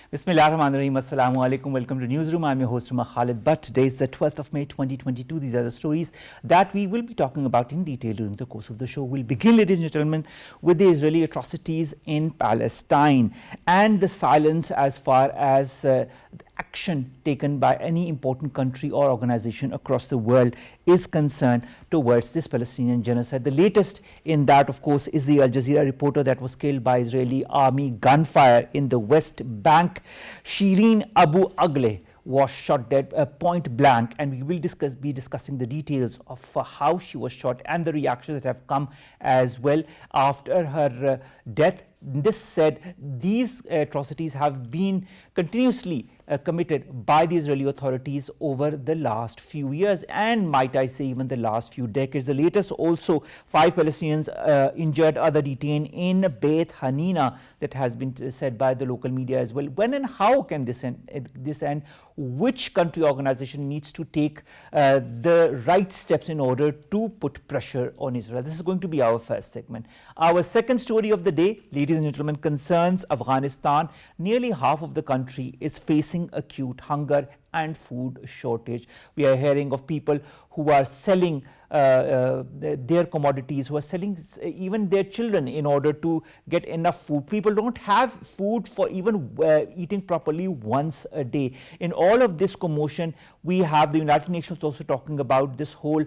Bismillahirrahmanirrahim. Assalamu alaikum. Welcome to Newsroom. I'm your host, Omar Khalid. But today is the 12th of May 2022. These are the stories that we will be talking about in detail during the course of the show. We'll begin, ladies and gentlemen, with the Israeli atrocities in Palestine and the silence as far as action taken by any important country or organization across the world is concerned towards this Palestinian genocide. The latest in that, of course, is the Al Jazeera reporter that was killed by Israeli army gunfire in the West Bank. Shireen Abu Akleh was shot dead point blank, and we will be discussing the details of how she was shot and the reactions that have come as well after her death. This said, these atrocities have been continuously committed by the Israeli authorities over the last few years, and might I say even the last few decades. The latest also, 5 Palestinians injured, other detained in Beit Hanina, that has been said by the local media as well. When and how can this end? Which country organization needs to take the right steps in order to put pressure on Israel? This is going to be our first segment. Our second story of the day, ladies and gentlemen, concerns Afghanistan. Nearly half of the country is facing acute hunger and food shortage. We are hearing of people who are selling their commodities, who are selling even their children in order to get enough food. People don't have food for even eating properly once a day. In all of this commotion, we have the United Nations also talking about this whole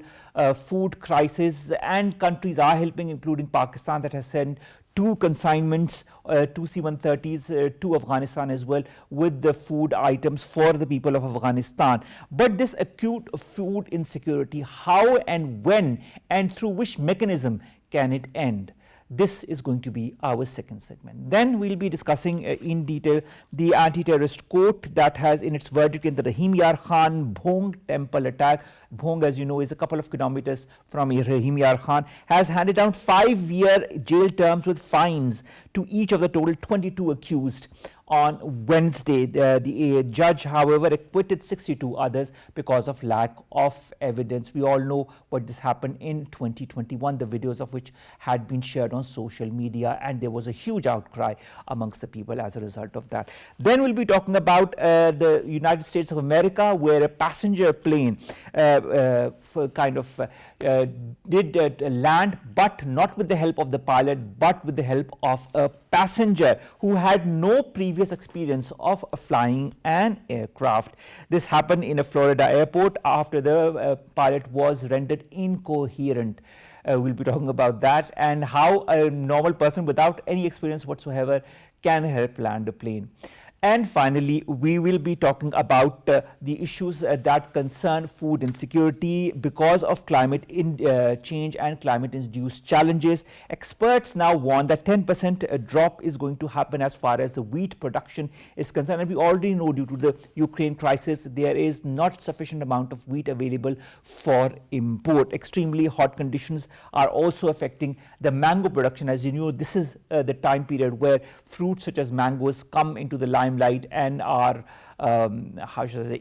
food crisis, and countries are helping, including Pakistan, that has sent 2 consignments, 2 C-130s to Afghanistan as well, with the food items for the people of Afghanistan. But this acute food insecurity, how and when and through which mechanism can it end? This is going to be our second segment. Then we'll be discussing in detail the anti-terrorist court that has in its verdict in the Rahim Yar Khan Bhong temple attack. Bhong, as you know, is a couple of kilometers from Rahim Yar Khan, has handed down 5-year jail terms with fines to each of the total 22 accused. On Wednesday, the judge, however, acquitted 62 others because of lack of evidence. We all know what this happened in 2021, the videos of which had been shared on social media, and there was a huge outcry amongst the people as a result of that. Then we'll be talking about the United States of America, where a passenger plane did land, but not with the help of the pilot, but with the help of a passenger who had no previous experience of flying an aircraft. This happened in a Florida airport after the pilot was rendered incoherent. We'll be talking about that and how a normal person without any experience whatsoever can help land a plane. And finally, we will be talking about the issues that concern food insecurity because of climate change and climate-induced challenges. Experts now warn that 10% drop is going to happen as far as the wheat production is concerned. And we already know, due to the Ukraine crisis, there is not sufficient amount of wheat available for import. Extremely hot conditions are also affecting the mango production. As you know, this is the time period where fruits such as mangoes come into the limelight and are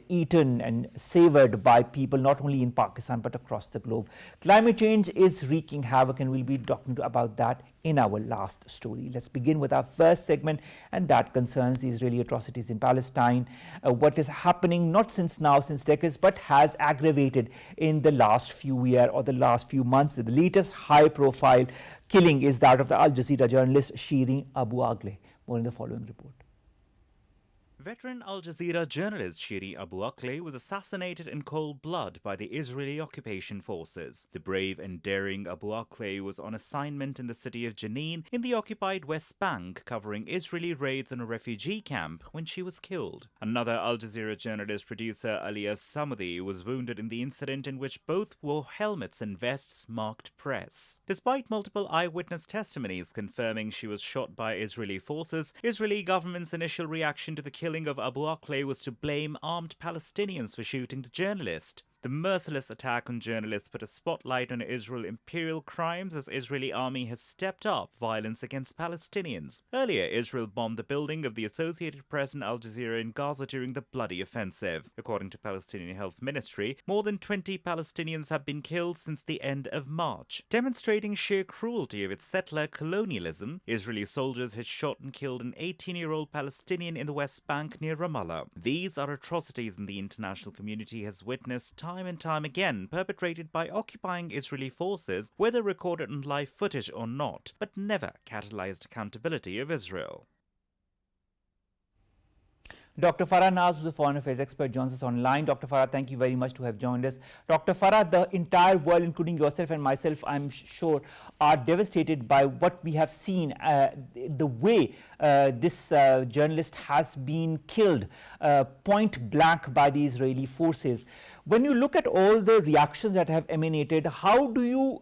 eaten and savored by people not only in Pakistan but across the globe. Climate change is wreaking havoc, and we'll be talking about that in our last story. Let's begin with our first segment, and that concerns the Israeli atrocities in Palestine. What is happening not since decades, but has aggravated in the last few years or the last few months. The latest high-profile killing is that of the Al Jazeera journalist Shireen Abu Akleh. More in the following report. Veteran Al Jazeera journalist Shireen Abu Akleh was assassinated in cold blood by the Israeli occupation forces. The brave and daring Abu Akleh was on assignment in the city of Jenin in the occupied West Bank, covering Israeli raids on a refugee camp when she was killed. Another Al Jazeera journalist, producer Alias Samudi, was wounded in the incident in which both wore helmets and vests marked press. Despite multiple eyewitness testimonies confirming she was shot by Israeli forces, Israeli government's initial reaction to the killing of Abu Akleh was to blame armed Palestinians for shooting the journalist. The merciless attack on journalists put a spotlight on Israel's imperial crimes as Israeli army has stepped up violence against Palestinians. Earlier, Israel bombed the building of the Associated Press and Al Jazeera in Gaza during the bloody offensive. According to Palestinian Health Ministry, more than 20 Palestinians have been killed since the end of March. Demonstrating sheer cruelty of its settler colonialism, Israeli soldiers had shot and killed an 18-year-old Palestinian in the West Bank near Ramallah. These are atrocities the international community has witnessed time and time again, perpetrated by occupying Israeli forces, whether recorded on live footage or not, but never catalyzed accountability of Israel. Dr. Farah Naz, who's a foreign affairs expert, joins us online. Dr. Farah, thank you very much to have joined us. Dr. Farah, the entire world, including yourself and myself, I'm sure, are devastated by what we have seen, the way this journalist has been killed point blank by the Israeli forces. When you look at all the reactions that have emanated, how do you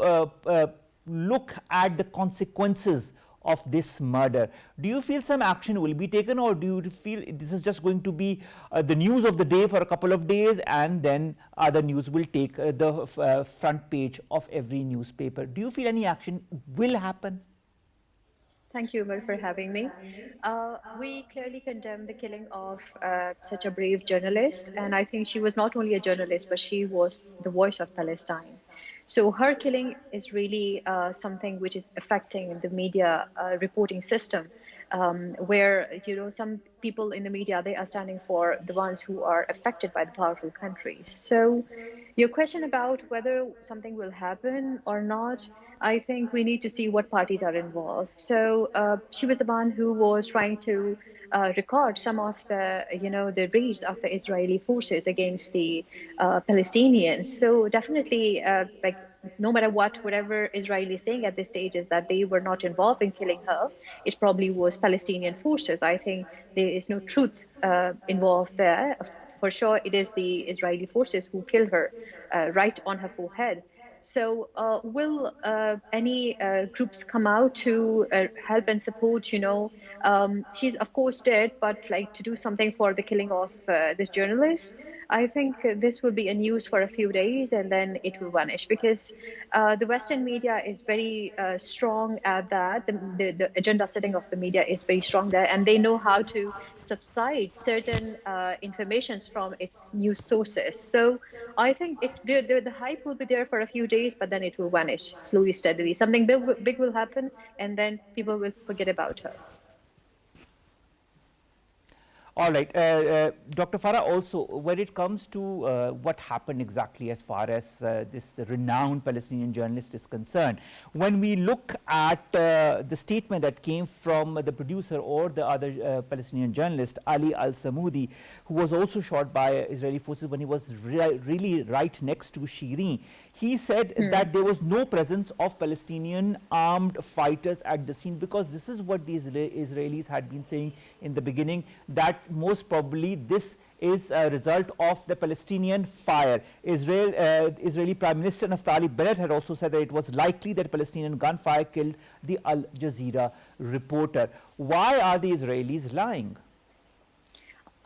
look at the consequences of this murder? Do you feel some action will be taken, or do you feel this is just going to be the news of the day for a couple of days and then other news will take the front page of every newspaper? Do you feel any action will happen? Thank you, Omar, for having me. We clearly condemn the killing of such a brave journalist, and I think she was not only a journalist, but she was the voice of Palestine. So her killing is really something which is affecting the media reporting system, where some people in the media, they are standing for the ones who are affected by the powerful countries. So your question about whether something will happen or not, I think we need to see what parties are involved. So she was the one who was trying to record some of the raids of the Israeli forces against the Palestinians. So definitely, no matter whatever Israel is saying at this stage is that they were not involved in killing her. It probably was Palestinian forces. I think there is no truth involved there. For sure, it is the Israeli forces who killed her right on her forehead. So will any groups come out to help and support? She's of course dead, but to do something for the killing of this journalist, I think this will be a news for a few days and then it will vanish, because the Western media is very strong at that. The agenda setting of the media is very strong there, and they know how to subside certain informations from its news sources. So I think the hype will be there for a few days, but then it will vanish slowly, steadily. Something big will happen, and then people will forget about her. All right, Dr. Farah, also when it comes to what happened exactly as far as this renowned Palestinian journalist is concerned, when we look at the statement that came from the producer or the other Palestinian journalist, Ali al-Samoudi, who was also shot by Israeli forces when he was really right next to Shirin, he said that there was no presence of Palestinian armed fighters at the scene, because this is what the Israelis had been saying in the beginning, that most probably this is a result of the Palestinian fire. Israeli Prime Minister Naftali Bennett had also said that it was likely that Palestinian gunfire killed the Al Jazeera reporter. Why are the Israelis lying?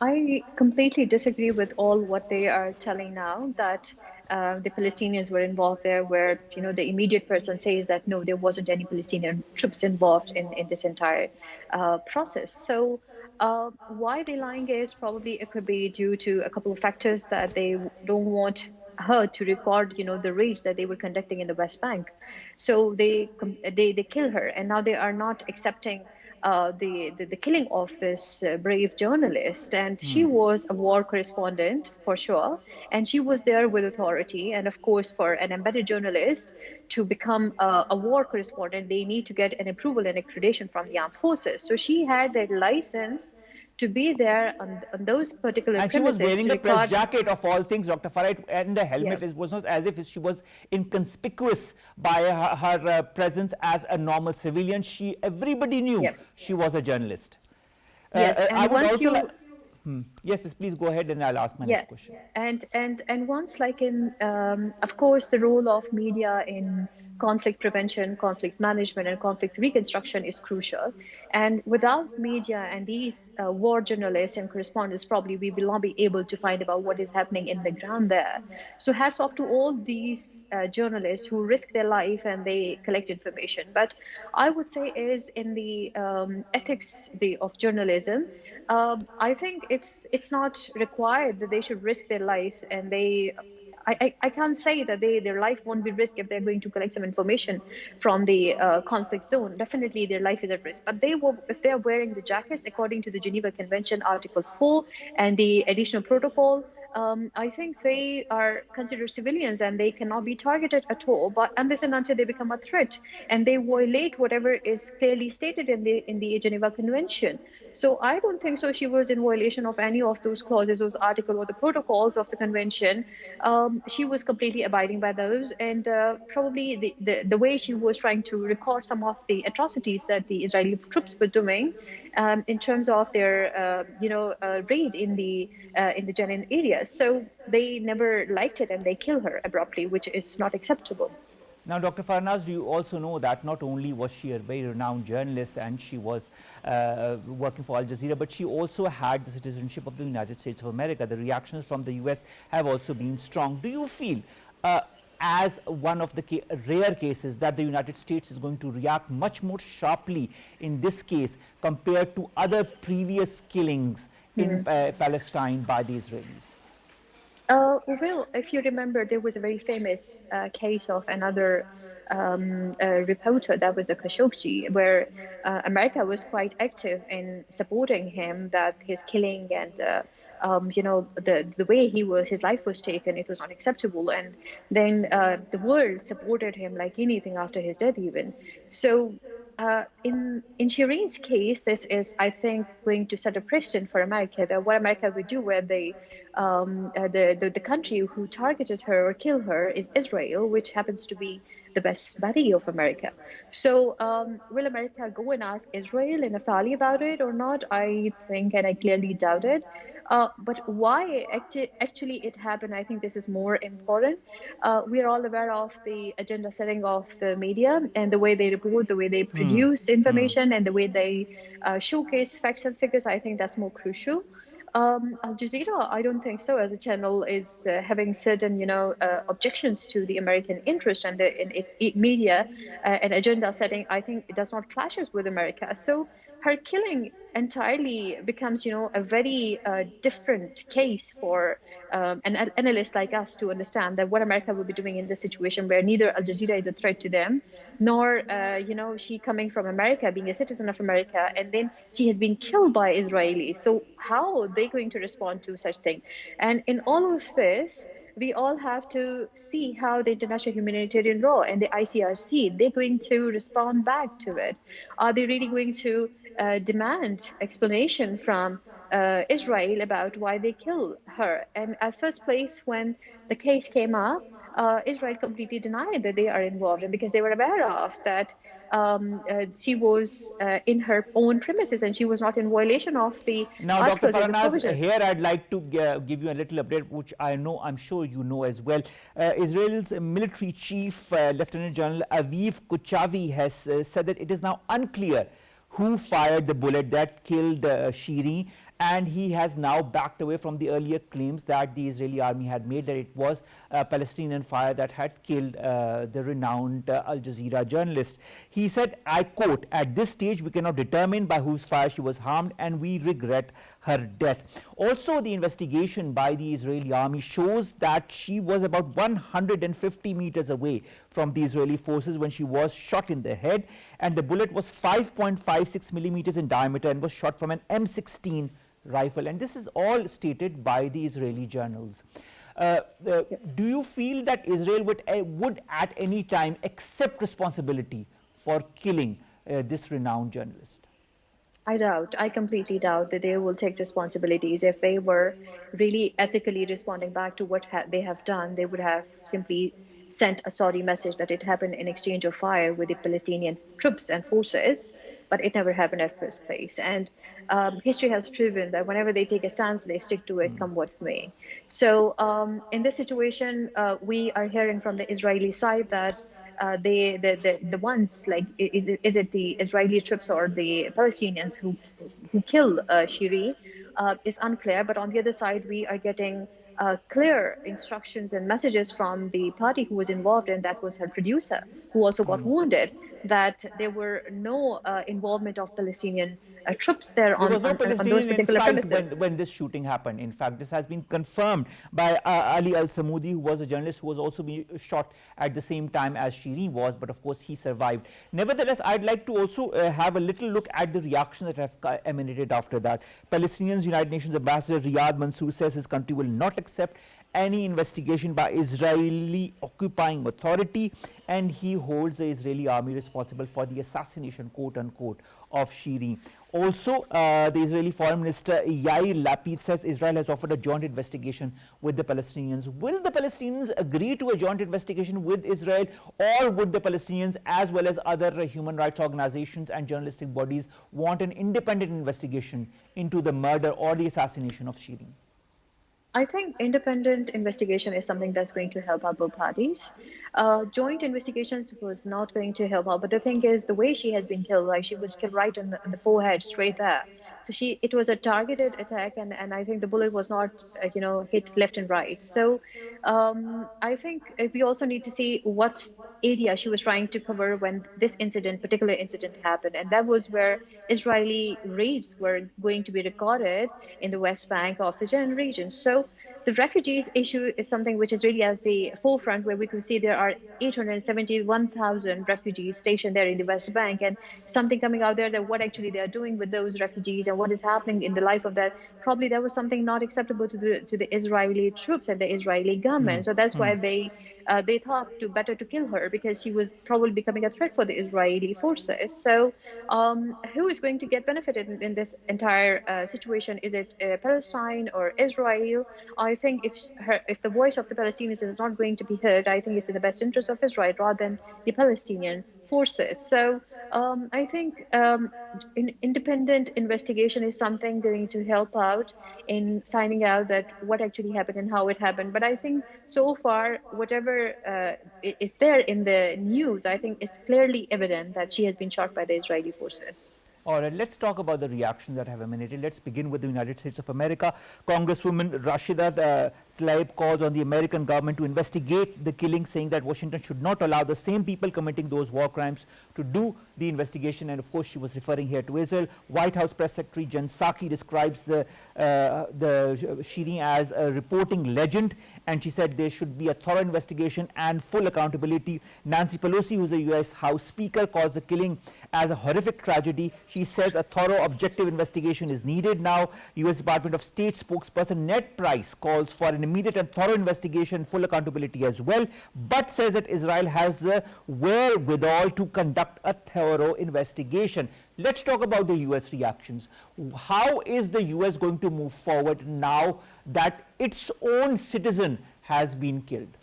I completely disagree with all what they are telling now, that the Palestinians were involved there, where the immediate person says that no, there wasn't any Palestinian troops involved in this entire process. So why they're lying is probably it could be due to a couple of factors, that they don't want her to record the raids that they were conducting in the West Bank. So they kill her, and now they are not accepting the killing of this brave journalist. And she was a war correspondent for sure, and she was there with authority. And of course, for an embedded journalist to become a war correspondent, they need to get an approval and accreditation from the armed forces. So she had that license to be there on those particular and premises. And she was wearing a press jacket of all things, Dr. Farah, and a helmet. Yeah. It was not as if she was inconspicuous by her presence as a normal civilian. Everybody knew she was a journalist. Yes, and I would once also yes, please go ahead and I'll ask my next question. And once, of course, the role of media in conflict prevention, conflict management, and conflict reconstruction is crucial. And without media and these war journalists and correspondents, probably we will not be able to find about what is happening in the ground there. So hats off to all these journalists who risk their life and they collect information. But I would say is in the ethics of journalism, I think it's not required that they should risk their lives, and I can't say that their life won't be risked if they're going to collect some information from the conflict zone. Definitely, their life is at risk. But if they're wearing the jackets according to the Geneva Convention, Article 4, and the additional protocol, I think they are considered civilians and they cannot be targeted at all. But unless and until they become a threat and they violate whatever is clearly stated in the Geneva Convention. So I don't think so. She was in violation of any of those clauses, those articles, or the protocols of the convention. She was completely abiding by those, and probably the way she was trying to record some of the atrocities that the Israeli troops were doing in terms of their raid in the Jenin area. So they never liked it, and they killed her abruptly, which is not acceptable. Now, Dr. Farnaz, you also know that not only was she a very renowned journalist and she was working for Al Jazeera, but she also had the citizenship of the United States of America. The reactions from the US have also been strong. Do you feel, as one of the rare cases, that the United States is going to react much more sharply in this case compared to other previous killings in Palestine by the Israelis? Well, if you remember, there was a very famous case of another reporter, that was the Khashoggi, where America was quite active in supporting him, that his killing and the way his life was taken, it was unacceptable. And then the world supported him like anything after his death even. So in Shireen's case, this is, I think, going to set a precedent for America, that what America would do, where the country who targeted her or killed her is Israel, which happens to be the best buddy of America. So will America go and ask Israel and Naftali about it or not? I think, and I clearly doubt it. But why actually it happened, I think this is more important. We are all aware of the agenda setting of the media and the way they report, the way they produce information, and the way they showcase facts and figures. I think that's more crucial. Al Jazeera, I don't think so. As a channel, is having certain, objections to the American interest and in its media and agenda setting. I think it does not clashes with America. So her killing entirely becomes, a very different case for an analyst like us to understand that what America will be doing in this situation, where neither Al Jazeera is a threat to them, nor, she coming from America, being a citizen of America, and then she has been killed by Israelis. So how are they going to respond to such thing? And in all of this, we all have to see how the international humanitarian law and the ICRC, they're going to respond back to it. Are they really going to demand explanation from Israel about why they killed her? And at first place, when the case came up, Israel completely denied that they are involved, and because they were aware of that she was in her own premises and she was not in violation of the Now, Dr. articles and the Farnaz, provisions. here I'd like to give you a little update, which I'm sure you know as well. Israel's military chief, Lieutenant General Aviv Kuchavi, has said that it is now unclear who fired the bullet that killed Shiri, and he has now backed away from the earlier claims that the Israeli army had made that it was Palestinian fire that had killed the renowned Al Jazeera journalist. He said, I quote, "At this stage we cannot determine by whose fire she was harmed and we regret her death." Also, the investigation by the Israeli army shows that she was about 150 meters away from the Israeli forces when she was shot in the head, and the bullet was 5.56 millimeters in diameter and was shot from an M16 rifle. And this is all stated by the Israeli journals. Do you feel that Israel would at any time accept responsibility for killing this renowned journalist? I completely doubt that they will take responsibilities. If they were really ethically responding back to what they have done, they would have simply sent a sorry message that it happened in exchange of fire with the Palestinian troops and forces, but it never happened at first place. And history has proven that whenever they take a stance, they stick to it, come what may. So in this situation, we are hearing from the Israeli side that the ones like is it the Israeli troops or the Palestinians who kill Shiri is unclear. But on the other side, we are getting clear instructions and messages from the party who was involved, and that was her producer, who also got wounded, that there were no involvement of Palestinian troops there There was no on those Palestinian in particular sight premises. when this shooting happened. In fact, this has been confirmed by Ali Al-Samoudi, who was a journalist who was also being shot at the same time as Shireen was, but of course he survived. Nevertheless, I'd like to also have a little look at the reaction that have emanated after that. Palestinians United Nations Ambassador Riyad Mansour says his country will not accept any investigation by Israeli occupying authority, and he holds the Israeli army responsible for the assassination, quote unquote, of Shireen. Also, the Israeli Foreign Minister Yair Lapid says Israel has offered a joint investigation with the Palestinians. Will the Palestinians agree to a joint investigation with Israel, or would the Palestinians, as well as other human rights organizations and journalistic bodies, want an independent investigation into the murder or the assassination of Shireen? I think independent investigation is something that's going to help out both parties. Joint investigations was not going to help out, but the thing is, the way she has been killed, like she was killed right in the forehead, straight there. So it was a targeted attack, and I think the bullet was not, hit left and right. So I think we also need to see what area she was trying to cover when this particular incident happened, and that was where Israeli raids were going to be recorded in the West Bank of the Jenin region. So the refugees issue is something which is really at the forefront, where we could see there are 871,000 refugees stationed there in the West Bank, and something coming out there that what actually they are doing with those refugees and what is happening in the life of that. Probably that was something not acceptable to the Israeli troops and the Israeli government. So that's why they thought better to kill her, because she was probably becoming a threat for the Israeli forces. So who is going to get benefited in this entire situation? Is it Palestine or Israel? I think if the voice of the Palestinians is not going to be heard, I think it's in the best interest of Israel rather than the Palestinian forces. So I think independent investigation is something going to help out in finding out that what actually happened and how it happened. But I think so far, whatever is there in the news, I think it's clearly evident that she has been shot by the Israeli forces. All right, let's talk about the reactions that have emanated. Let's begin with the United States of America. Congresswoman Rashida Tlaib calls on the American government to investigate the killing, saying that Washington should not allow the same people committing those war crimes to do the investigation. And of course, she was referring here to Israel. White House Press Secretary Jen Psaki describes the Shireen as a reporting legend, and she said there should be a thorough investigation and full accountability. Nancy Pelosi, who's a U.S. House Speaker, calls the killing as a horrific tragedy. She says a thorough, objective investigation is needed now. U.S. Department of State spokesperson Ned Price calls for an immediate and thorough investigation, full accountability as well, but says that Israel has the wherewithal to conduct a thorough investigation. Let's talk about the U.S. reactions. How is the U.S. going to move forward now that its own citizen has been killed?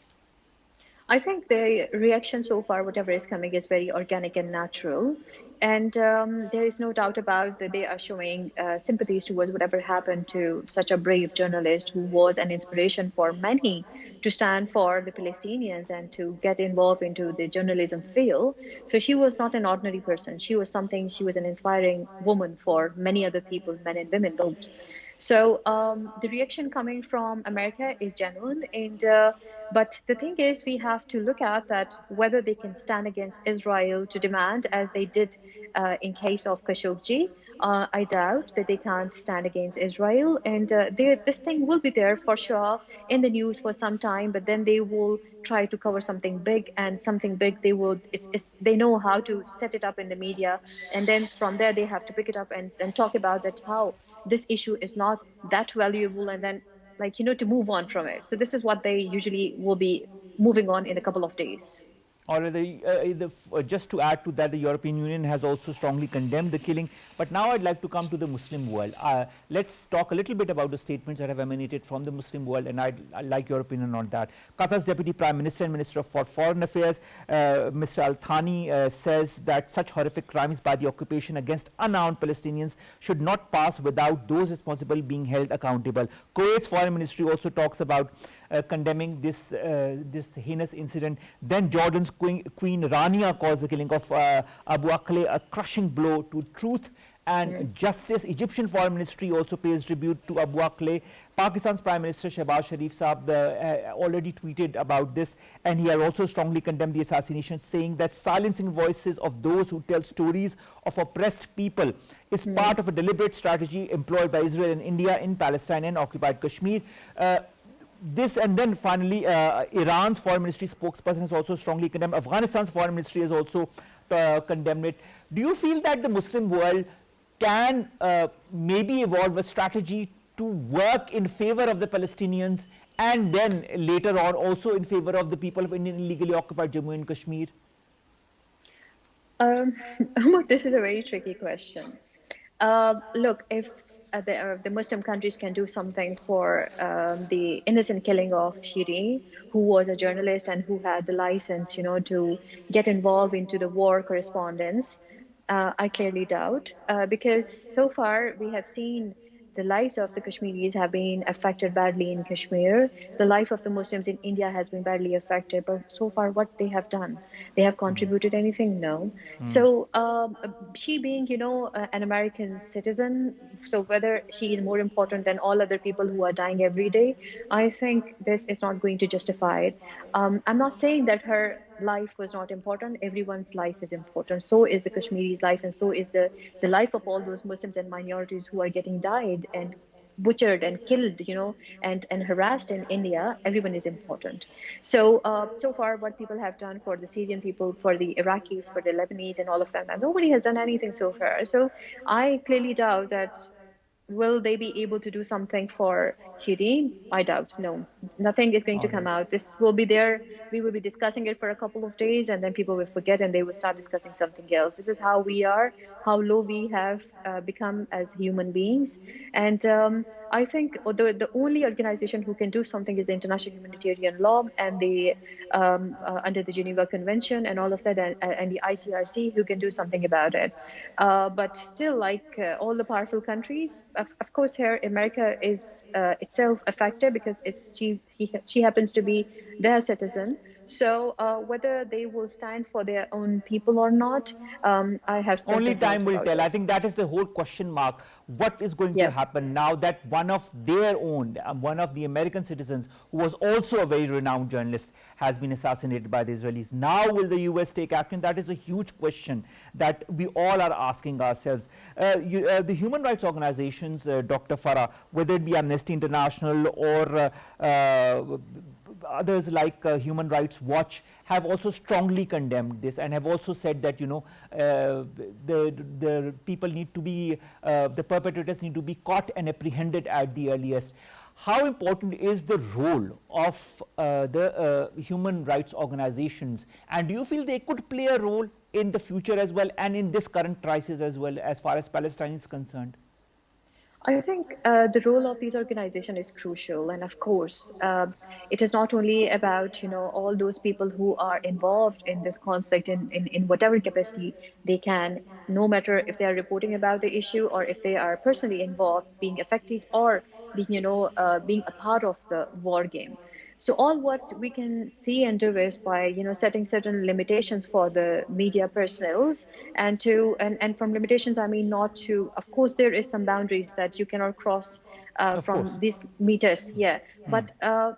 I think the reaction so far, whatever is coming, is very organic and natural. And there is no doubt about that they are showing sympathies towards whatever happened to such a brave journalist who was an inspiration for many to stand for the Palestinians and to get involved into the journalism field. So she was not an ordinary person. She was an inspiring woman for many other people, men and women both. So the reaction coming from America is genuine, but the thing is, we have to look at that whether they can stand against Israel to demand, as they did in case of Khashoggi. I doubt that they can't stand against Israel, and this thing will be there for sure in the news for some time. But then they will try to cover something big, and something big they know how to set it up in the media, and then from there they have to pick it up and talk about that how this issue is not that valuable, and then to move on from it. So this is what they usually will be moving on in a couple of days. Or just to add to that, the European Union has also strongly condemned the killing. But now I'd like to come to the Muslim world. Let's talk a little bit about the statements that have emanated from the Muslim world, and I'd like your opinion on that. Qatar's Deputy Prime Minister and Minister for Foreign Affairs, Mr. Al Thani, says that such horrific crimes by the occupation against unarmed Palestinians should not pass without those responsible being held accountable. Kuwait's Foreign Ministry also talks about condemning this heinous incident. Then Jordan's Queen Rania calls the killing of Abu Akleh a crushing blow to truth and justice. Egyptian Foreign Ministry also pays tribute to Abu Akleh. Pakistan's Prime Minister Shehbaz Sharif Saab already tweeted about this, and he has also strongly condemned the assassination, saying that silencing voices of those who tell stories of oppressed people is part of a deliberate strategy employed by Israel and India in Palestine and occupied Kashmir. This, and then finally Iran's foreign ministry spokesperson has also strongly condemned. Afghanistan's foreign ministry has also condemned it. Do you feel that the Muslim world can maybe evolve a strategy to work in favor of the Palestinians and then later on also in favor of the people of Indian illegally occupied Jammu and Kashmir? Omar, this is a very tricky question. Look, if the Muslim countries can do something for the innocent killing of Shiri, who was a journalist and who had the license, to get involved into the war correspondence, I clearly doubt, because so far we have seen the lives of the Kashmiris have been affected badly in Kashmir. The life of the Muslims in India has been badly affected. But so far, what they have done, they have contributed anything? No. So she being, an American citizen, so whether she is more important than all other people who are dying every day, I think this is not going to justify it. I'm not saying that her life was not important. Everyone's life is important. So is the Kashmiri's life, and so is the life of all those Muslims and minorities who are getting died and butchered and killed, and harassed in India. Everyone is important. So so far, what people have done for the Syrian people, for the Iraqis, for the Lebanese, and all of them, and nobody has done anything so far. So I clearly doubt that. Will they be able to do something for Shireen? I doubt. No, nothing is going to come out. This will be there. We will be discussing it for a couple of days, and then people will forget and they will start discussing something else. This is how we are, how low we have become as human beings. And I think the only organization who can do something is the International Humanitarian Law and the under the Geneva Convention and all of that, and the ICRC who can do something about it. But still, like all the powerful countries, of course, here America is itself affected because she happens to be their citizen. So whether they will stand for their own people or not, I have only time will tell. It. I think that is the whole question mark. What is going to happen now that one of their own, one of the American citizens, who was also a very renowned journalist, has been assassinated by the Israelis? Now will the US take action? That is a huge question that we all are asking ourselves. The human rights organizations, Dr. Farah, whether it be Amnesty International or others like Human Rights Watch, have also strongly condemned this and have also said that the people need to be, the perpetrators need to be caught and apprehended at the earliest. How important is the role of the human rights organizations, and do you feel they could play a role in the future as well and in this current crisis as well, as far as Palestine is concerned? I think the role of these organizations is crucial, and of course, it is not only about all those people who are involved in this conflict in whatever capacity they can, no matter if they are reporting about the issue or if they are personally involved, being affected or being being a part of the war game. So all what we can see and do is by setting certain limitations for the media personnel, and from limitations I mean not to. Of course, there is some boundaries that you cannot cross from these meters, but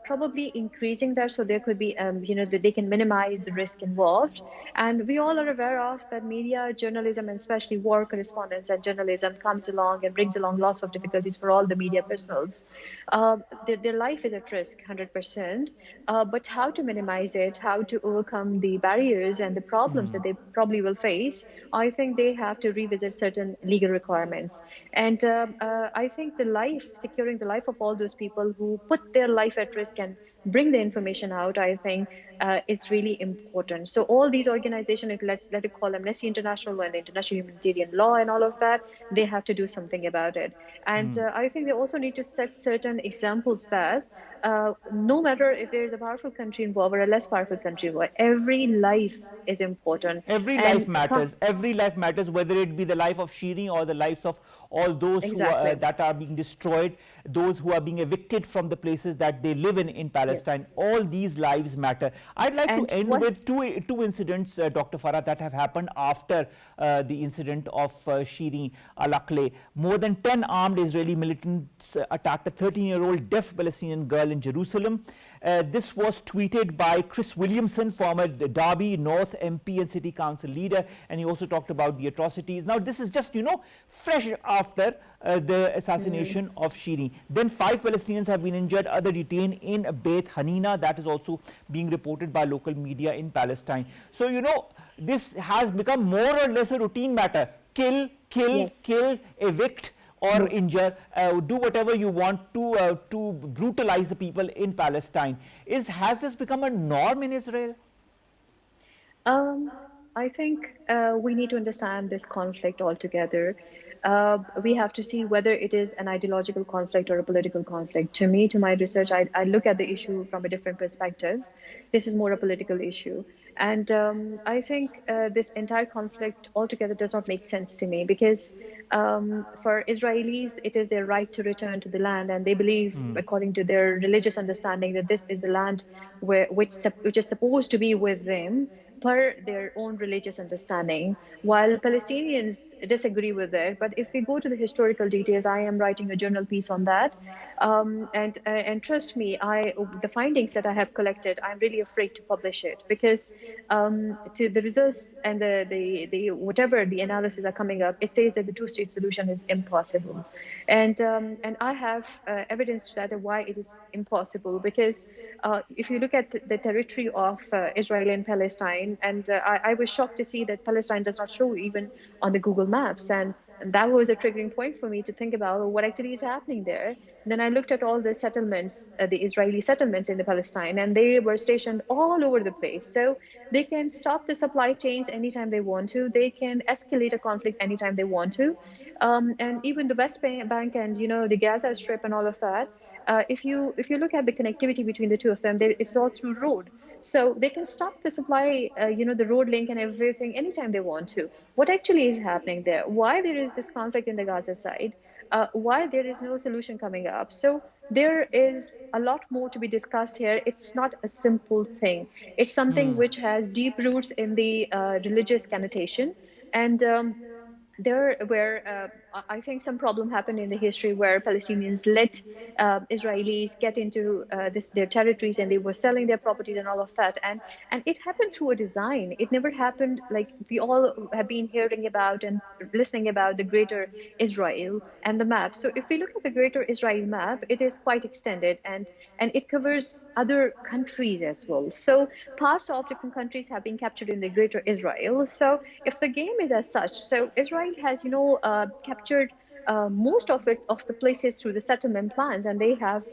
probably increasing that so there could be that they can minimize the risk involved. And we all are aware of that media, journalism, and especially war correspondence and journalism comes along and brings along lots of difficulties for all the media personnels. Their life is at risk 100%, but how to minimize it, how to overcome the barriers and the problems that they probably will face, I think they have to revisit certain legal requirements. And I think securing the life of all those people who put their life at risk and bring the information out, I think is really important. So all these organizations, let it call Amnesty International and the International Humanitarian Law and all of that, they have to do something about it. And I think they also need to set certain examples that no matter if there is a powerful country involved or a less powerful country involved, every life is important. Every life matters. Every life matters, whether it be the life of Shiri or the lives of all those who that are being destroyed, those who are being evicted from the places that they live in Palestine. Palestine. All these lives matter. I'd like to And end what with two incidents, Dr. Farah, that have happened after the incident of Shirin al-Akleh. More than 10 armed Israeli militants attacked a 13-year-old deaf Palestinian girl in Jerusalem. This was tweeted by Chris Williamson, former Derby North MP and City Council leader, and he also talked about the atrocities. Now, this is just, fresh after the assassination of Shirin. Then 5 Palestinians have been injured, other detained in Beit Hanina. That is also being reported by local media in Palestine. So, this has become more or less a routine matter. Kill, evict, or injure, do whatever you want to brutalize the people in Palestine. Has this become a norm in Israel? I think we need to understand this conflict altogether. We have to see whether it is an ideological conflict or a political conflict. To me, to my research, I look at the issue from a different perspective. This is more a political issue. And I think this entire conflict altogether does not make sense to me, because for Israelis, it is their right to return to the land, and they believe, according to their religious understanding, that this is the land which is supposed to be with them per their own religious understanding, while Palestinians disagree with it. But if we go to the historical details, I am writing a journal piece on that, and trust me, the findings that I have collected, I'm really afraid to publish it, because to the results and the whatever the analysis are coming up, it says that the two-state solution is impossible, and I have evidence to that of why it is impossible, because if you look at the territory of Israel and Palestine. And I was shocked to see that Palestine does not show even on the Google Maps. And that was a triggering point for me to think about what actually is happening there. And then I looked at all the settlements, the Israeli settlements in the Palestine, and they were stationed all over the place. So they can stop the supply chains anytime they want to. They can escalate a conflict anytime they want to. And even the West Bank and, the Gaza Strip and all of that, if you look at the connectivity between the two of them, it's all through road. So they can stop the supply, the road link and everything anytime they want to. What actually is happening there? Why there is this conflict in the Gaza side? Why there is no solution coming up? So there is a lot more to be discussed here. It's not a simple thing. It's something which has deep roots in the religious connotation. And there where I think some problem happened in the history where Palestinians let Israelis get into their territories, and they were selling their properties and all of that. And it happened through a design. It never happened like we all have been hearing about and listening about the Greater Israel and the map. So if we look at the Greater Israel map, it is quite extended, and it covers other countries as well. So parts of different countries have been captured in the Greater Israel. So if the game is as such, so Israel has, captured most of the places through the settlement plans, and they have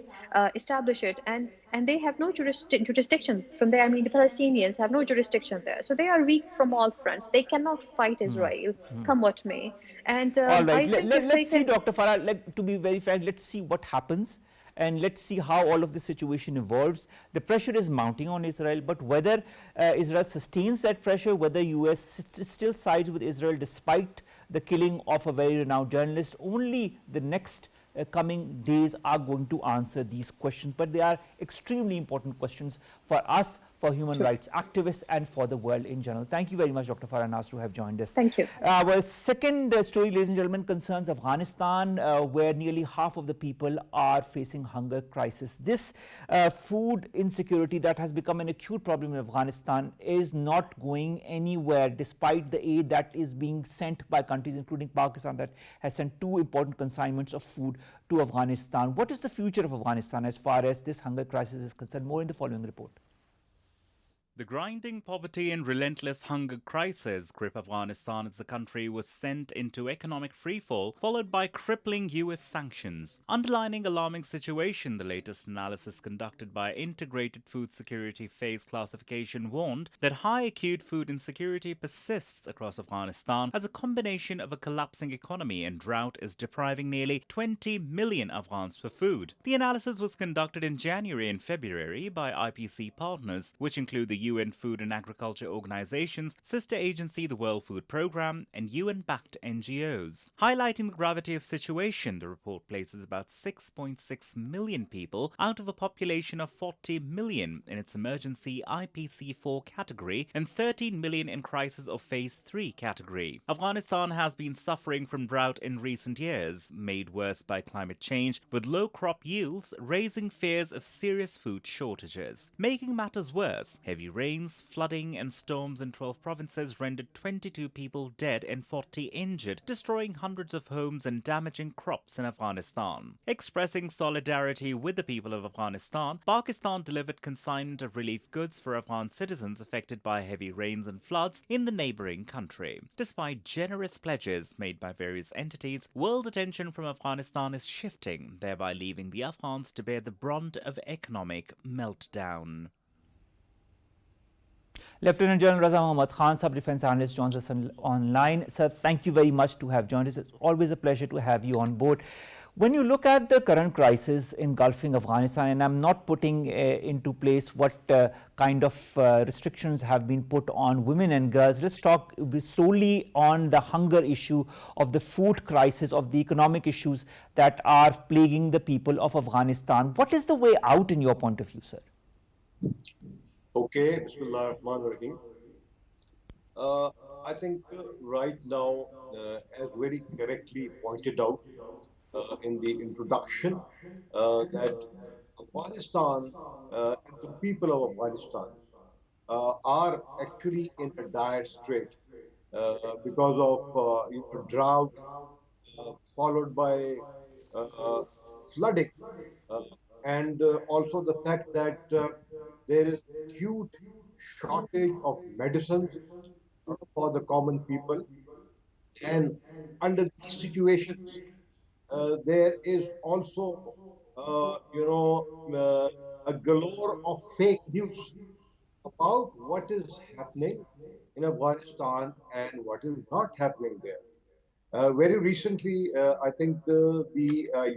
established it, and they have no jurisdiction from there. I mean, the Palestinians have no jurisdiction there, so they are weak from all fronts. They cannot fight Israel, come what may. And all right, I think let's see, Dr. Farah. To be very frank, let's see what happens. And let's see how all of this situation evolves. The pressure is mounting on Israel, but whether Israel sustains that pressure, whether US still sides with Israel despite the killing of a very renowned journalist, only the next coming days are going to answer these questions. But they are extremely important questions for us, for human rights activists, and for the world in general. Thank you very much, Dr. Farah Nas, to have joined us. Thank you. Our second story, ladies and gentlemen, concerns Afghanistan, where nearly half of the people are facing hunger crisis. This food insecurity that has become an acute problem in Afghanistan is not going anywhere, despite the aid that is being sent by countries, including Pakistan, that has sent 2 important consignments of food to Afghanistan. What is the future of Afghanistan as far as this hunger crisis is concerned? More in the following report. The grinding poverty and relentless hunger crisis grip Afghanistan as the country was sent into economic freefall, followed by crippling US sanctions. Underlining alarming situation, the latest analysis conducted by Integrated Food Security Phase Classification warned that high acute food insecurity persists across Afghanistan as a combination of a collapsing economy and drought is depriving nearly 20 million Afghans for food. The analysis was conducted in January and February by IPC partners, which include the UN Food and Agriculture Organizations, sister agency the World Food Programme, and UN-backed NGOs. Highlighting the gravity of the situation, the report places about 6.6 million people out of a population of 40 million in its emergency IPC4 category and 13 million in crisis or phase 3 category. Afghanistan has been suffering from drought in recent years, made worse by climate change, with low crop yields raising fears of serious food shortages. Making matters worse, heavy rains, flooding and storms in 12 provinces rendered 22 people dead and 40 injured, destroying hundreds of homes and damaging crops in Afghanistan. Expressing solidarity with the people of Afghanistan, Pakistan delivered consignment of relief goods for Afghan citizens affected by heavy rains and floods in the neighboring country. Despite generous pledges made by various entities, world attention from Afghanistan is shifting, thereby leaving the Afghans to bear the brunt of economic meltdown. Lieutenant General Raza Muhammad Khan, Sub-Defense Analyst, joins us online. Sir, thank you very much to have joined us. It's always a pleasure to have you on board. When you look at the current crisis engulfing Afghanistan, and I'm not putting into place what kind of restrictions have been put on women and girls, let's talk solely on the hunger issue, of the food crisis, of the economic issues that are plaguing the people of Afghanistan. What is the way out in your point of view, sir? Okay, Bismillah Rahman Rahim. I think right now, as very correctly pointed out in the introduction, that Afghanistan and the people of Afghanistan are actually in a dire strait because of drought, followed by flooding, and also the fact that there is acute shortage of medicines for the common people. And under these situations, there is also, a galore of fake news about what is happening in Afghanistan and what is not happening there. Very recently, I think the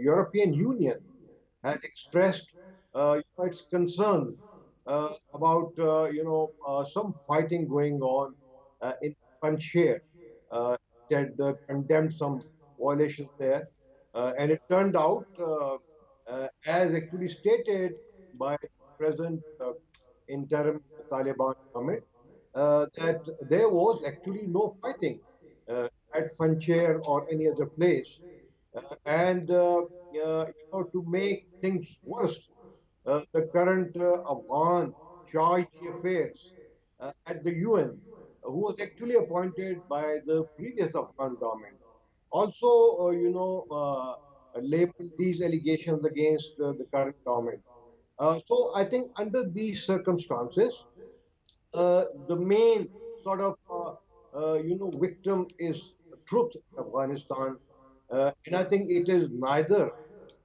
European Union had expressed its concern about some fighting going on in Panjshir. It had condemned some violations there, and it turned out, as actually stated by the present interim Taliban government, that there was actually no fighting at Panjshir or any other place. To make things worse, the current Afghan charge d'affaires at the UN, who was actually appointed by the previous Afghan government, also, labeled these allegations against the current government. So I think under these circumstances, the main sort of victim is truth in Afghanistan, and I think it is neither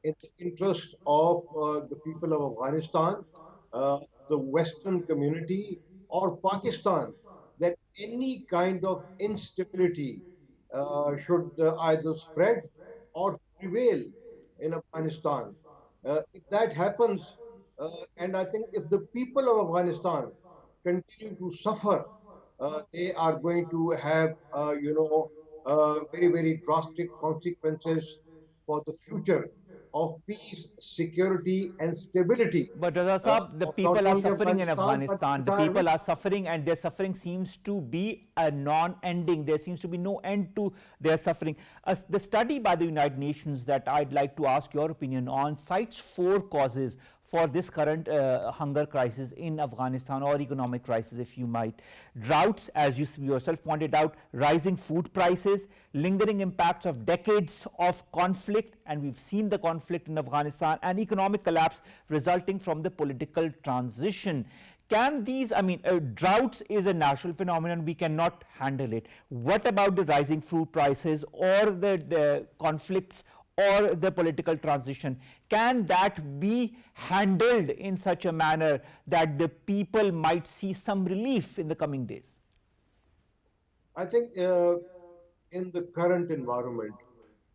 in the interest of the people of Afghanistan, uh, the Western community, or Pakistan that any kind of instability should either spread or prevail in Afghanistan. If that happens, and I think if the people of Afghanistan continue to suffer, they are going to have, very, very drastic consequences for the future of peace, security, and stability But Raza Saab, the of not people are only suffering in Afghanistan but Afghanistan. The entire people region. are suffering, and their suffering seems to be a non-ending. There seems to be no end to their suffering. The study by the United Nations that I'd like to ask your opinion on cites 4 causes for this current hunger crisis in Afghanistan, or economic crisis, if you might. Droughts, as you yourself pointed out, rising food prices, lingering impacts of decades of conflict, and we've seen the conflict in Afghanistan, and economic collapse resulting from the political transition. Can these, droughts is a natural phenomenon, we cannot handle it. What about the rising food prices, or the conflicts, or the political transition? Can that be handled in such a manner that the people might see some relief in the coming days? I think in the current environment,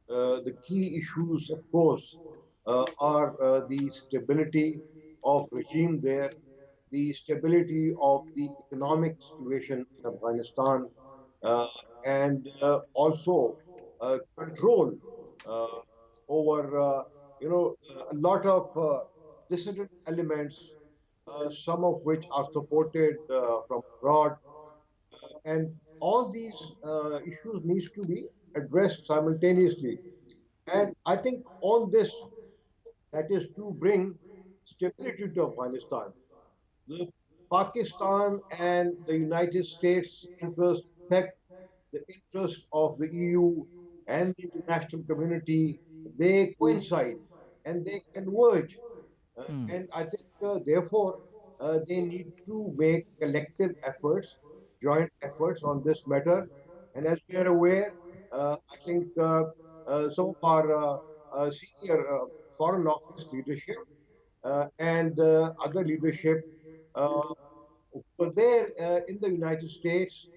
the key issues, of course, are the stability of regime there, the stability of the economic situation in Afghanistan, uh, and also control uh, over a lot of dissident elements, some of which are supported from abroad, and all these issues needs to be addressed simultaneously. And I think on this, that is to bring stability to Afghanistan. The Pakistan and the United States interest affect the interest of the EU and the international community. They coincide and they converge. And I think, therefore, they need to make collective efforts, joint efforts on this matter. And as we are aware, I think some of our senior Foreign Office leadership and other leadership uh, were there in the United States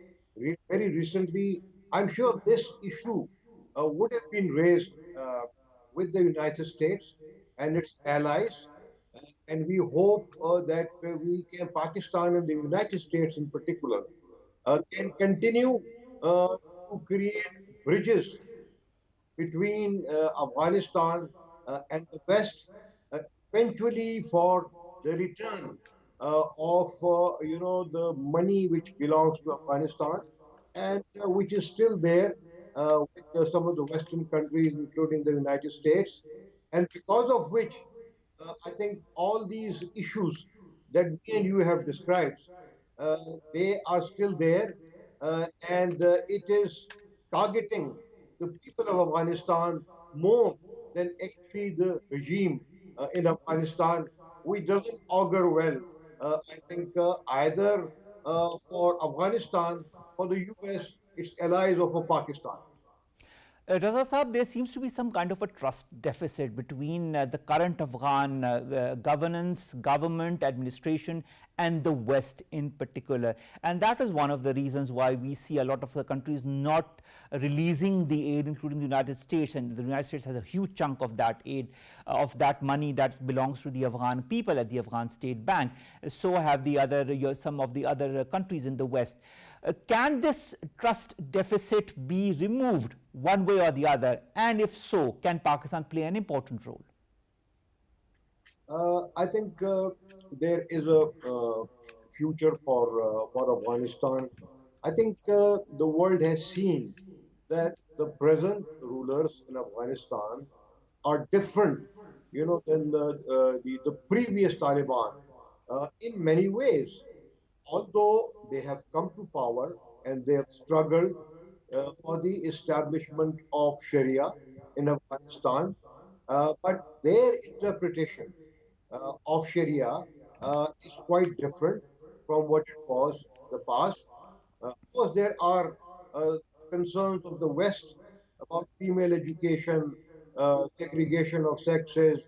very recently. I'm sure this issue would have been raised with the United States and its allies, and we hope that Pakistan and the United States in particular, can continue to create bridges between Afghanistan and the West, uh, eventually for the return of the money which belongs to Afghanistan and which is still there with some of the Western countries, including the United States, and because of which I think all these issues that me and you have described, uh, they are still there, and it is targeting the people of Afghanistan more than actually the regime in Afghanistan, which doesn't augur well. I think either for Afghanistan, for the US, its allies, or for Pakistan. Raza Saab, there seems to be some kind of a trust deficit between the current Afghan governance, government, administration, and the West in particular. And that is one of the reasons why we see a lot of the countries not releasing the aid, including the United States. And the United States has a huge chunk of that aid, of that money that belongs to the Afghan people at the Afghan State Bank. So have the other, some of the other countries in the West. Can this trust deficit be removed one way or the other? And if so, can Pakistan play an important role? I think there is a future for Afghanistan. I think the world has seen that the present rulers in Afghanistan are different, than the previous Taliban in many ways. Although they have come to power and they have struggled for the establishment of Sharia in Afghanistan, but their interpretation of Sharia is quite different from what it was in the past. Of course, there are concerns of the West about female education, segregation of sexes,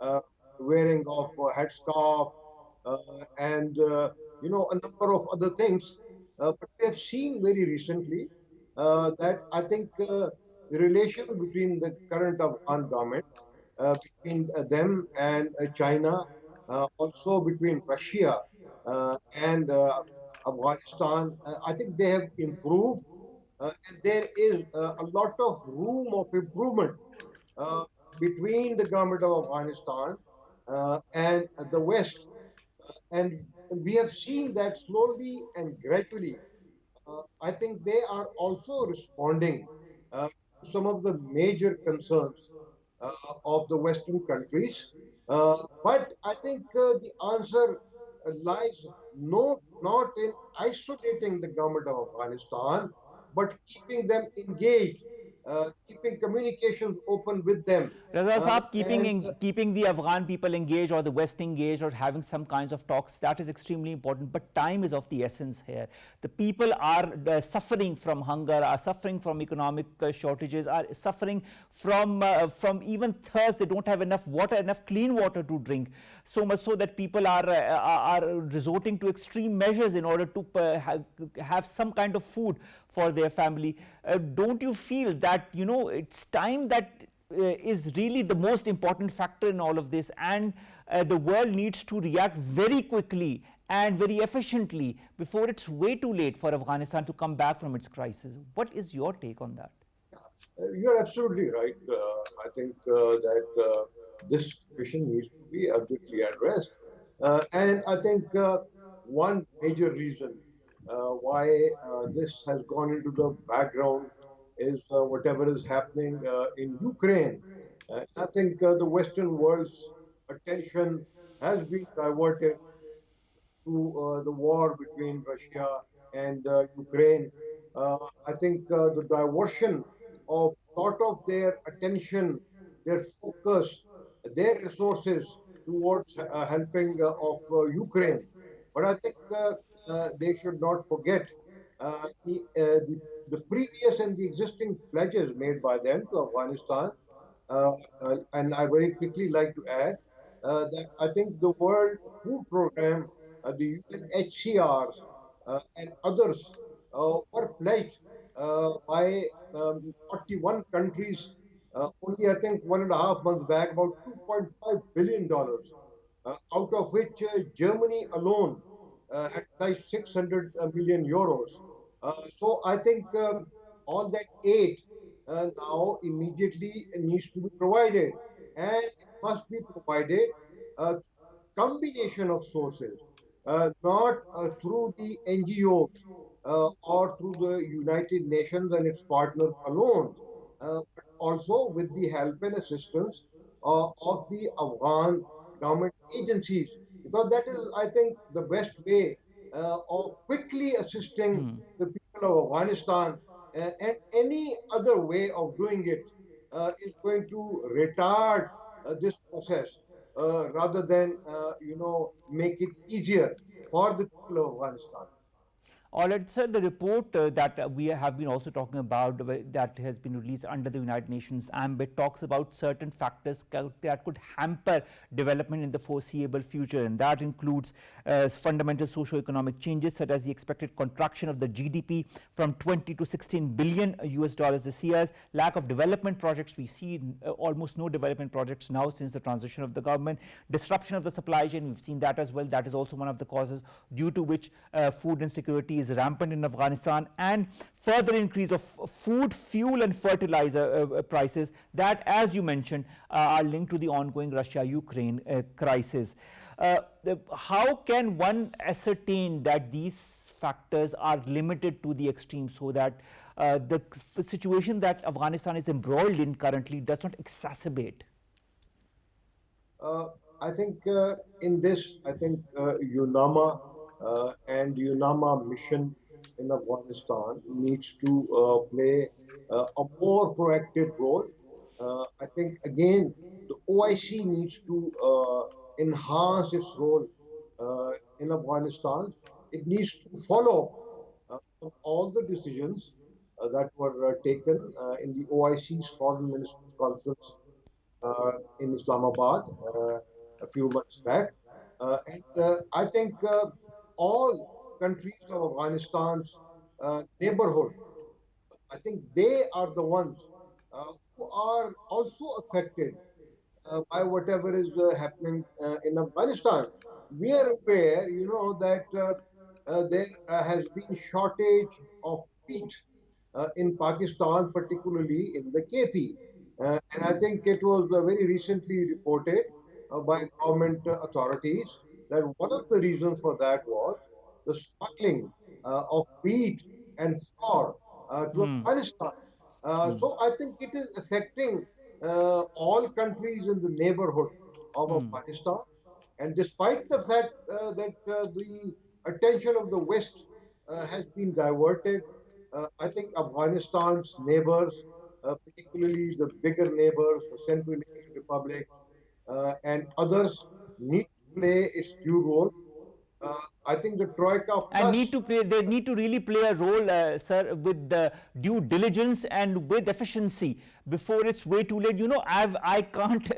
uh, wearing of headscarf, uh, and a number of other things. But we have seen very recently that I think the relation between the current Afghan government, between them and China, also between Russia and Afghanistan, I think they have improved, and there is a lot of room of improvement uh, between the government of Afghanistan and the West. And we have seen that slowly and gradually. I think they are also responding to some of the major concerns uh, of the Western countries. But I think the answer lies not in isolating the government of Afghanistan, but keeping them engaged, keeping communications open with them. Raza Uh, Saab, and keeping the Afghan people engaged or the West engaged or having some kinds of talks, that is extremely important. But time is of the essence here. The people are suffering from hunger, are suffering from economic shortages, are suffering from even thirst. They don't have enough water, enough clean water to drink. So much so that people are resorting to extreme measures in order to have some kind of food for their family. Don't you feel that it's time that is really the most important factor in all of this, and the world needs to react very quickly and very efficiently before it's way too late for Afghanistan to come back from its crisis. What is your take on that? You're absolutely right. I think that this question needs to be urgently addressed. And I think one major reason why this has gone into the background is whatever is happening in Ukraine. I think the Western world's attention has been diverted to the war between Russia and Ukraine. I think the diversion of sort of their attention, their focus, their resources towards helping of Ukraine. But I think they should not forget the previous and the existing pledges made by them to Afghanistan. And I very quickly like to add that I think the World Food Program, the UNHCRs, and others were pledged by 41 countries only, I think, 1.5 months back, about $2.5 billion, out of which Germany alone had pledged 600 million euros. So I think all that aid now immediately needs to be provided, and it must be provided combination of sources, not through the NGOs or through the United Nations and its partners alone, but also with the help and assistance of the Afghan government agencies, because that is, I think, the best way of quickly assisting the people of Afghanistan. And any other way of doing it is going to retard this process rather than make it easier for the people of Afghanistan. All right, sir, the report that we have been also talking about that has been released under the United Nations ambit talks about certain factors that could hamper development in the foreseeable future, and that includes fundamental socio-economic changes such as the expected contraction of the GDP from 20 to 16 billion US dollars this year, lack of development projects. We see almost no development projects now since the transition of the government, disruption of the supply chain. We've seen that as well. That is also one of the causes due to which food insecurity is rampant in Afghanistan, and further increase of food, fuel and fertilizer prices that, as you mentioned, are linked to the ongoing Russia-Ukraine crisis. How can one ascertain that these factors are limited to the extreme so that the situation that Afghanistan is embroiled in currently does not exacerbate? I think in this, I think UNAMA and UNAMA mission in Afghanistan needs to play a more proactive role. I think again the OIC needs to enhance its role in Afghanistan. It needs to follow on all the decisions that were taken in the OIC's Foreign Ministers Conference in Islamabad a few months back. And I think all countries of Afghanistan's neighborhood, I think they are the ones who are also affected by whatever is happening in Afghanistan. We are aware, that there has been shortage of wheat in Pakistan, particularly in the KP. And I think it was very recently reported by government authorities that one of the reasons for that was the smuggling of wheat and flour to Afghanistan. So I think it is affecting all countries in the neighborhood of Afghanistan. And despite the fact that the attention of the West has been diverted, I think Afghanistan's neighbors, particularly the bigger neighbors, the Central Asian Republic, and others, need to play its due role. I think the Troika and Plus they need to really play a role, sir, with the due diligence and with efficiency before it's way too late. I can't,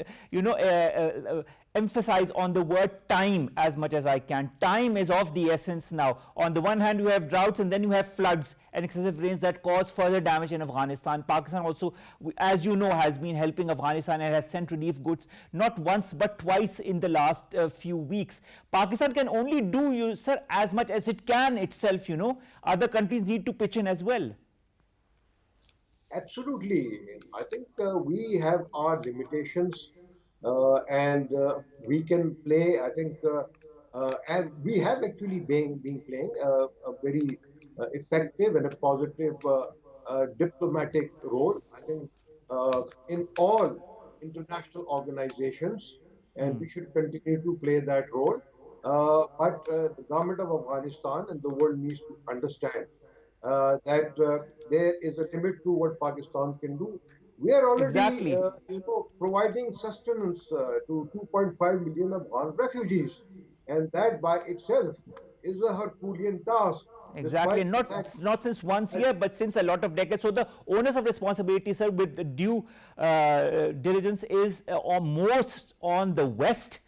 emphasize on the word time as much as I can. Time is of the essence now. On the one hand, you have droughts and then you have floods and excessive rains that cause further damage in Afghanistan. Pakistan also, as you know, has been helping Afghanistan and has sent relief goods not once but twice in the last few weeks. Pakistan can only do, sir, as much as it can itself, you know. Other countries need to pitch in as well. Absolutely. I think we have our limitations and we can play, I think, and we have actually been playing a very effective and a positive diplomatic role, I think, in all international organizations, and we should continue to play that role. But the government of Afghanistan and the world needs to understand that there is a limit to what Pakistan can do. We are already, Exactly. providing sustenance to 2.5 million Afghan refugees, and that by itself is a Herculean task, Exactly, despite and the fact not since once that year, but since a lot of decades. So the onus of responsibility, sir, with the due diligence, is most on the West,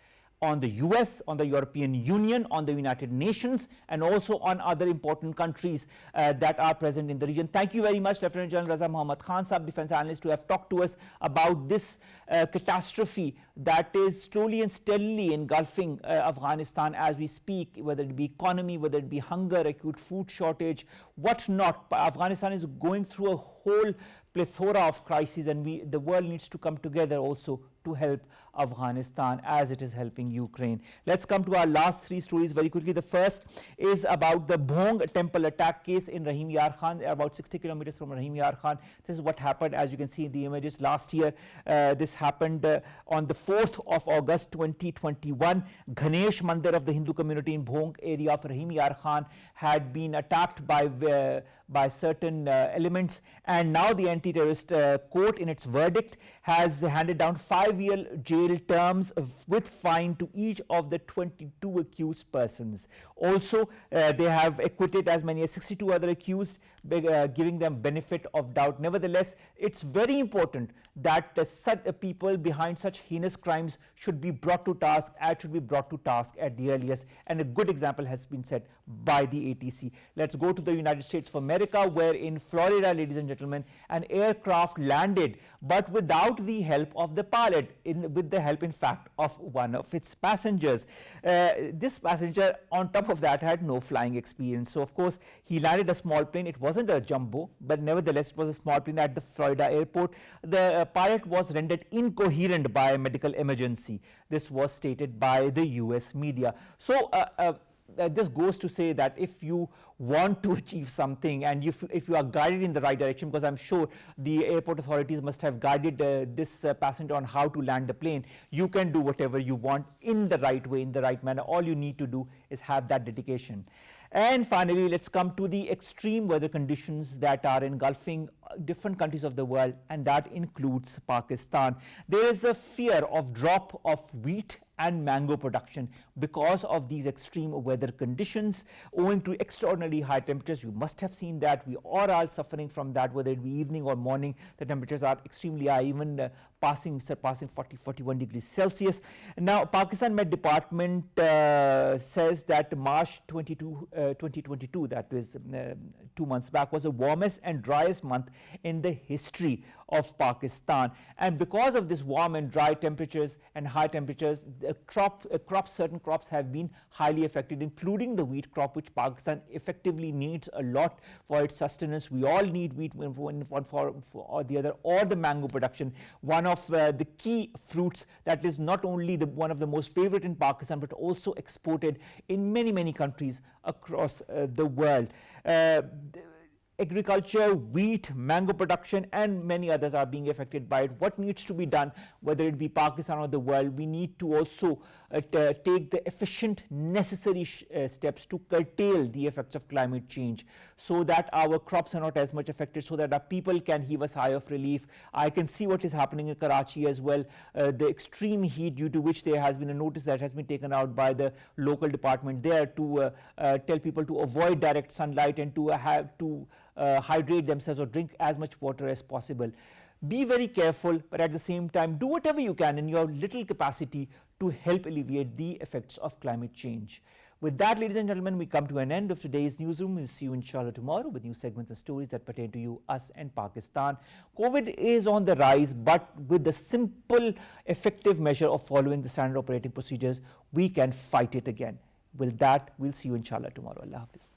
on the US, on the European Union, on the United Nations, and also on other important countries that are present in the region. Thank you very much, Lieutenant General Raza Muhammad Khan, Sub-Defense Analyst, to have talked to us about this catastrophe that is slowly and steadily engulfing Afghanistan as we speak, whether it be economy, whether it be hunger, acute food shortage, what not. Afghanistan is going through a whole plethora of crises, and the world needs to come together also to help Afghanistan as it is helping Ukraine. Let's come to our last three stories very quickly. The first is about the Bhong temple attack case in Rahim Yar Khan, about 60 kilometers from Rahim Yar Khan. This is what happened, as you can see in the images. Last year, this happened on the 4th of August 2021. Ganesh Mandir of the Hindu community in Bhong area of Rahim Yar Khan had been attacked by certain elements, and now the anti-terrorist court in its verdict has handed down 5-year jail terms with fine to each of the 22 accused persons. Also, they have acquitted as many as 62 other accused, giving them benefit of doubt. Nevertheless, it's very important that such people behind such heinous crimes should be brought to task at the earliest, and a good example has been set by the ATC. Let's go to the United States of America, where in Florida, ladies and gentlemen, an aircraft landed, but without the help of the pilot, with the help, in fact, of one of its passengers. This passenger, on top of that, had no flying experience. So, of course, he landed a small plane. It wasn't a jumbo, but nevertheless, it was a small plane at the Florida airport. The pilot was rendered incoherent by a medical emergency. This was stated by the US media. So, this goes to say that if you want to achieve something, and if you are guided in the right direction, because I'm sure the airport authorities must have guided this passenger on how to land the plane, you can do whatever you want in the right way, in the right manner. All you need to do is have that dedication. And finally, let's come to the extreme weather conditions that are engulfing different countries of the world, and that includes Pakistan. There is a fear of drop of wheat and mango production because of these extreme weather conditions owing to extraordinarily high temperatures. You must have seen that. We are all suffering from that, whether it be evening or morning. The temperatures are extremely high, even surpassing 41 degrees Celsius. Now, Pakistan Met Department says that March 2022, that was 2 months back, was the warmest and driest month in the history of Pakistan. And because of this warm and dry temperatures and high temperatures, certain crops have been highly affected, including the wheat crop, which Pakistan effectively needs a lot for its sustenance. We all need wheat in one form or the other, or the mango production, one of the key fruits that is not only one of the most favorite in Pakistan, but also exported in many countries across the world. Agriculture, wheat, mango production, and many others are being affected by it. What needs to be done, whether it be Pakistan or the world? We need to also take the efficient, necessary steps to curtail the effects of climate change, so that our crops are not as much affected, so that our people can heave a sigh of relief. I can see what is happening in Karachi as well. The extreme heat, due to which there has been a notice that has been taken out by the local department there to tell people to avoid direct sunlight and to hydrate themselves or drink as much water as possible. Be very careful, but at the same time, do whatever you can in your little capacity to help alleviate the effects of climate change. With that, ladies and gentlemen, we come to an end of today's newsroom. We'll see you inshallah tomorrow with new segments and stories that pertain to you, us and Pakistan. COVID is on the rise, but with the simple, effective measure of following the standard operating procedures, we can fight it again. With that, we'll see you inshallah tomorrow. Allah Hafiz.